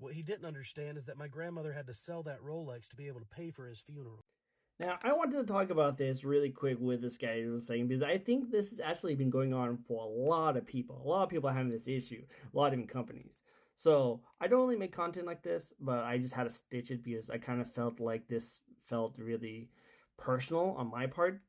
What he didn't understand is that my grandmother had to sell that Rolex to be able to pay for his funeral. Now, I wanted to talk about this really quick with this guy who was saying, because I think this has actually been going on for a lot of people. A lot of people are having this issue, a lot of different companies. So I don't really make content like this, but I just had to stitch it because I kind of felt like this felt really personal on my part.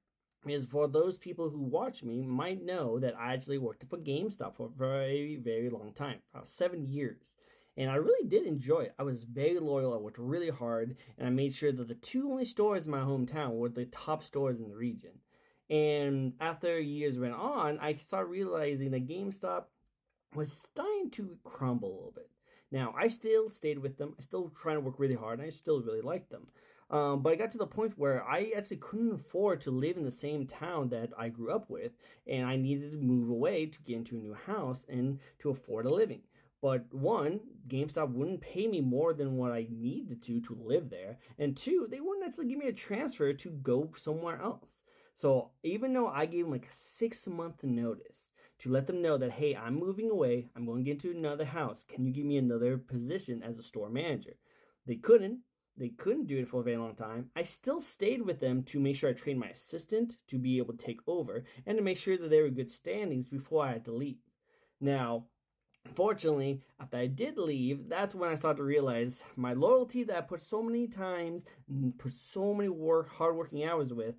Because for those people who watch me might know that I actually worked for Gamestop for a very, very long time, about 7 years. And I really did enjoy it. I was very loyal. I worked really hard, and I made sure that the two only stores in my hometown were the top stores in the region. And after years went on, I started realizing that GameStop was starting to crumble a little bit. Now, I still stayed with them. I still trying to work really hard, and I still really liked them. But I got to the point where I actually couldn't afford to live in the same town that I grew up with, and I needed to move away to get into a new house and to afford a living. But one, GameStop wouldn't pay me more than what I needed to live there. And two, they wouldn't actually give me a transfer to go somewhere else. So even though I gave them like a 6 month notice to let them know that, hey, I'm moving away, I'm going to get into another house. Can you give me another position as a store manager? They couldn't. They couldn't do it for a very long time. I still stayed with them to make sure I trained my assistant to be able to take over and to make sure that they were good standings before I had to leave. Now, fortunately, after I did leave, that's when I started to realize my loyalty that I put so many times and put so many hardworking hours with,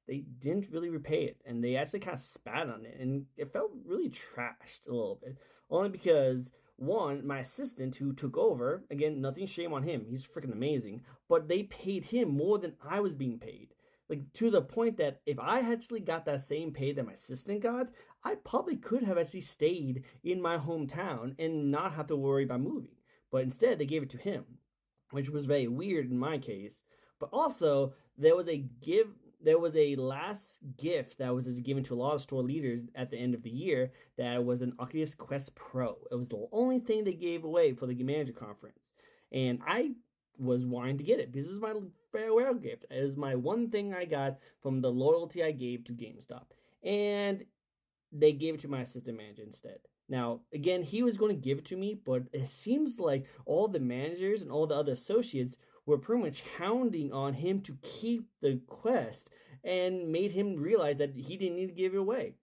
they didn't really repay it, and they actually kind of spat on it, and it felt really trashed a little bit. Only because one, my assistant who took over, again, nothing shame on him, he's freaking amazing, but they paid him more than I was being paid. Like to the point that if I actually got that same pay that my assistant got, I probably could have actually stayed in my hometown and not have to worry about moving. But instead, they gave it to him, which was very weird in my case. But also, there was a last gift that was given to a lot of store leaders at the end of the year that was an Oculus Quest Pro. It was the only thing they gave away for the manager conference. And I was wanting to get it because it was my farewell gift. It was my one thing I got from the loyalty I gave to GameStop. And they gave it to my assistant manager instead. Now, again, he was going to give it to me, but it seems like all the managers and all the other associates were pretty much hounding on him to keep the quest and made him realize that he didn't need to give it away.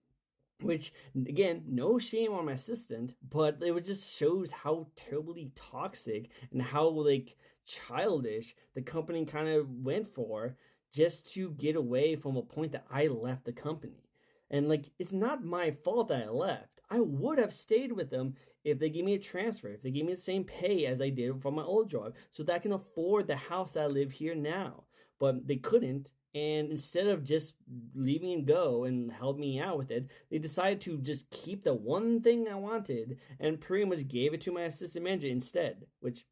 Which, again, no shame on my assistant, but it just shows how terribly toxic and how, like, childish the company kind of went for just to get away from a point that I left the company. And like, it's not my fault that I left. I would have stayed with them if they gave me a transfer, if they gave me the same pay as I did from my old job, so that I can afford the house that I live here now. But they couldn't. And instead of just leaving and go and help me out with it, they decided to just keep the one thing I wanted and pretty much gave it to my assistant manager instead, which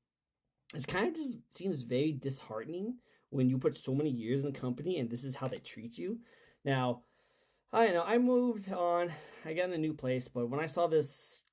is kind of just seems very disheartening when you put so many years in a company and this is how they treat you. Now, I know I moved on. I got in a new place, but when I saw this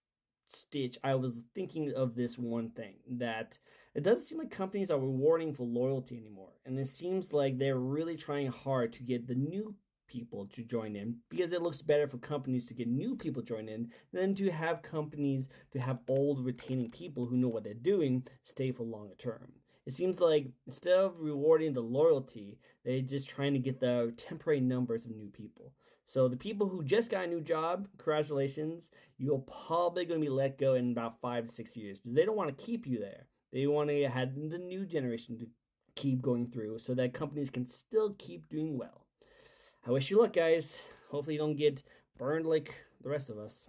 stitch, I was thinking of this one thing that it doesn't seem like companies are rewarding for loyalty anymore. And it seems like they're really trying hard to get the new people to join in because it looks better for companies to get new people join in than to have companies to have old retaining people who know what they're doing stay for longer term. It seems like instead of rewarding the loyalty, they're just trying to get the temporary numbers of new people. So the people who just got a new job, congratulations, you're probably going to be let go in about 5 to 6 years because they don't want to keep you there. They want to have the new generation to keep going through so that companies can still keep doing well. I wish you luck, guys. Hopefully you don't get burned like the rest of us.